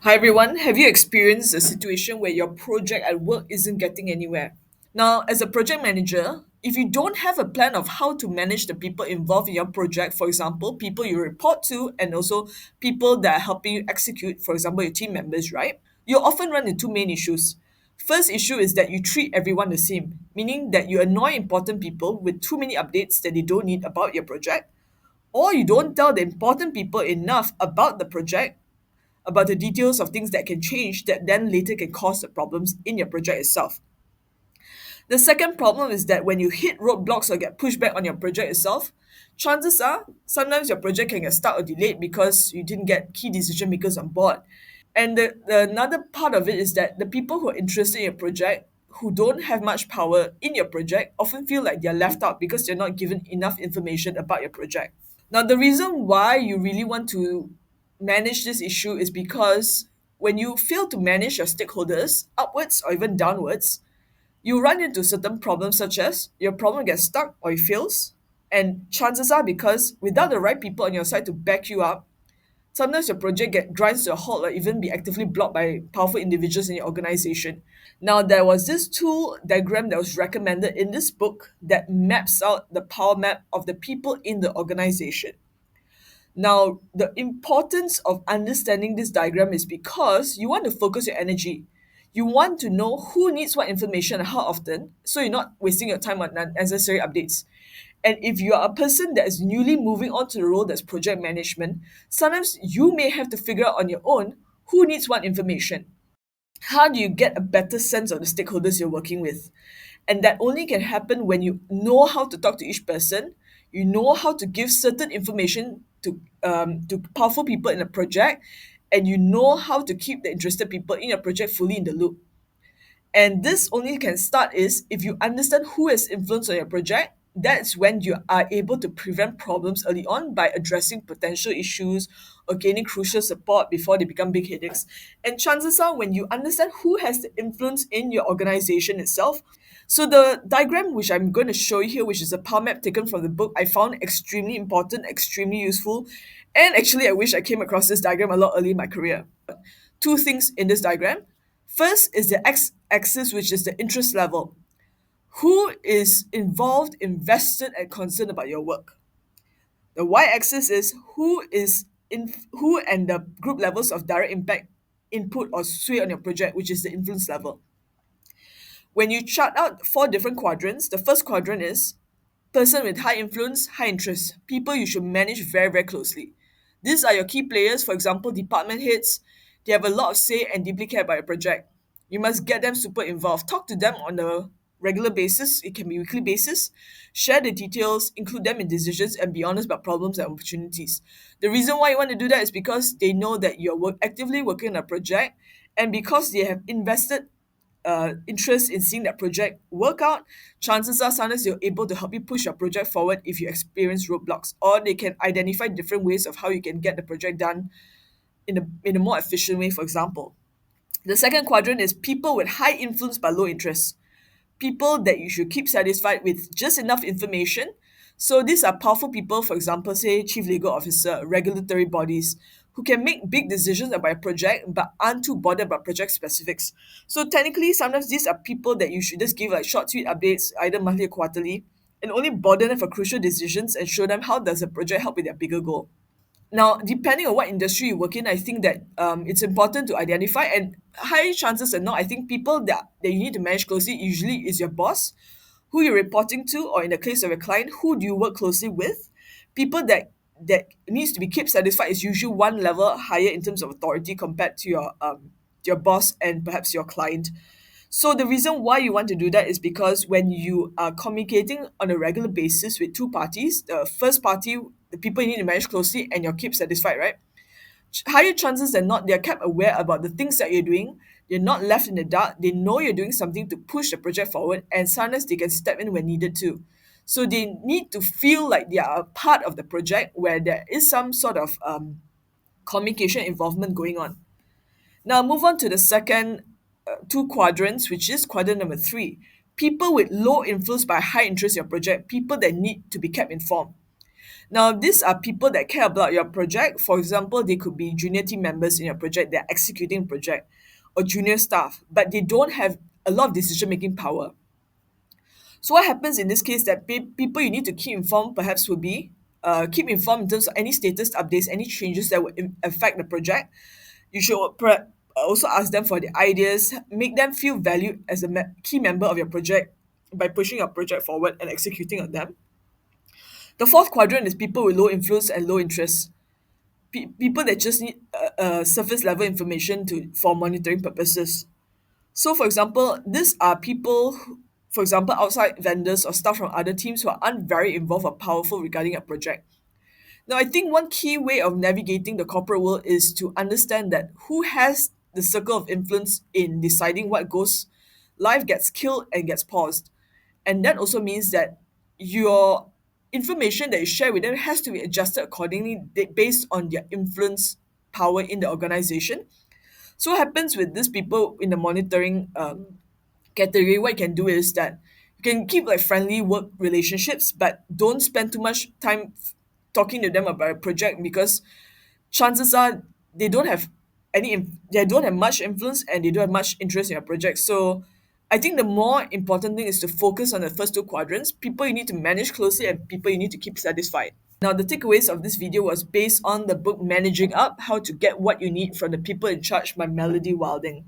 Hi everyone, have you experienced a situation where your project at work isn't getting anywhere? Now, as a project manager, if you don't have a plan of how to manage the people involved in your project, for example, people you report to and also people that are helping you execute, for example, your team members, right? You'll often run into two main issues. First issue is that you treat everyone the same, meaning that you annoy important people with too many updates that they don't need about your project, or you don't tell the important people enough about the project, about the details of things that can change that then later can cause the problems in your project itself. The second problem is that when you hit roadblocks or get pushback on your project itself, chances are sometimes your project can get stuck or delayed because you didn't get key decision makers on board. And the another part of it is that the people who are interested in your project, who don't have much power in your project, often feel like they're left out because they're not given enough information about your project. Now, the reason why you really want to manage this issue is because when you fail to manage your stakeholders upwards or even downwards, you run into certain problems such as your problem gets stuck or it fails. And chances are because without the right people on your side to back you up, sometimes your project get grinds to a halt or even be actively blocked by powerful individuals in your organization. Now, there was this tool diagram that was recommended in this book that maps out the power map of the people in the organization. Now, the importance of understanding this diagram is because you want to focus your energy. You want to know who needs what information and how often, so you're not wasting your time on unnecessary updates. And if you are a person that is newly moving on to the role that's project management, sometimes you may have to figure out on your own who needs what information. How do you get a better sense of the stakeholders you're working with? And that only can happen when you know how to talk to each person, you know how to give certain information to powerful people in a project, and you know how to keep the interested people in your project fully in the loop. And this only can start is if you understand who has influence on your project. That's when you are able to prevent problems early on by addressing potential issues or gaining crucial support before they become big headaches. And chances are when you understand who has the influence in your organization itself. So the diagram which I'm going to show you here, which is a power map taken from the book, I found extremely important, extremely useful, and actually I wish I came across this diagram a lot early in my career. Two things in this diagram. First is the x-axis, which is the interest level. Who is involved, invested, and concerned about your work? The y-axis is who and the group levels of direct impact, input, or sway on your project, which is the influence level. When you chart out four different quadrants, the first quadrant is person with high influence, high interest, people you should manage very, very closely. These are your key players, for example, department heads. They have a lot of say and deeply care about your project. You must get them super involved. Talk to them on a regular basis. It can be weekly basis. Share the details, include them in decisions, and be honest about problems and opportunities. The reason why you want to do that is because they know that you're actively working on a project, and because they have invested interest in seeing that project work out, chances are sometimes they're able to help you push your project forward if you experience roadblocks, or they can identify different ways of how you can get the project done in a more efficient way, for example. The second quadrant is people with high influence but low interest. People that you should keep satisfied with just enough information. So these are powerful people, for example, say chief legal officer, regulatory bodies, who can make big decisions about a project but aren't too bothered about project specifics. So technically, sometimes these are people that you should just give like short, sweet updates, either monthly or quarterly, and only bother them for crucial decisions and show them how does the project help with their bigger goal. Now, depending on what industry you work in, I think that it's important to identify, and high chances are not. I think people that you need to manage closely usually is your boss, who you're reporting to, or in the case of a client, who do you work closely with. People that needs to be kept satisfied is usually one level higher in terms of authority compared to your boss and perhaps your client. So the reason why you want to do that is because when you are communicating on a regular basis with two parties, the first party, the people you need to manage closely, and you're kept satisfied, right? Higher chances than not, they're kept aware about the things that you're doing. They're not left in the dark. They know you're doing something to push the project forward, and sometimes they can step in when needed to. So they need to feel like they are a part of the project where there is some sort of communication involvement going on. Now, move on to the second two quadrants, which is quadrant number three. People with low influence but high interest in your project, people that need to be kept informed. Now, these are people that care about your project. For example, they could be junior team members in your project, they're executing project, or junior staff, but they don't have a lot of decision making power. So what happens in this case that people you need to keep informed perhaps will be keep informed in terms of any status updates, any changes that would affect the project. You should also ask them for the ideas, make them feel valued as a key member of your project by pushing your project forward and executing on them. The fourth quadrant is people with low influence and low interest. People that just need surface level information to for monitoring purposes. So, for example, these are people, for example, outside vendors or staff from other teams who aren't very involved or powerful regarding a project. Now, I think one key way of navigating the corporate world is to understand that who has the circle of influence in deciding what goes live, gets killed, and gets paused. And that also means that your information that you share with them has to be adjusted accordingly based on their influence power in the organization. So what happens with these people in the monitoring category, what you can do is that you can keep like friendly work relationships, but don't spend too much time talking to them about a project because chances are they don't have they don't have much influence and they don't have much interest in your project. So I think the more important thing is to focus on the first two quadrants, people you need to manage closely and people you need to keep satisfied. Now, the takeaways of this video was based on the book Managing Up: How to Get What You Need from the People in Charge by Melody Wilding.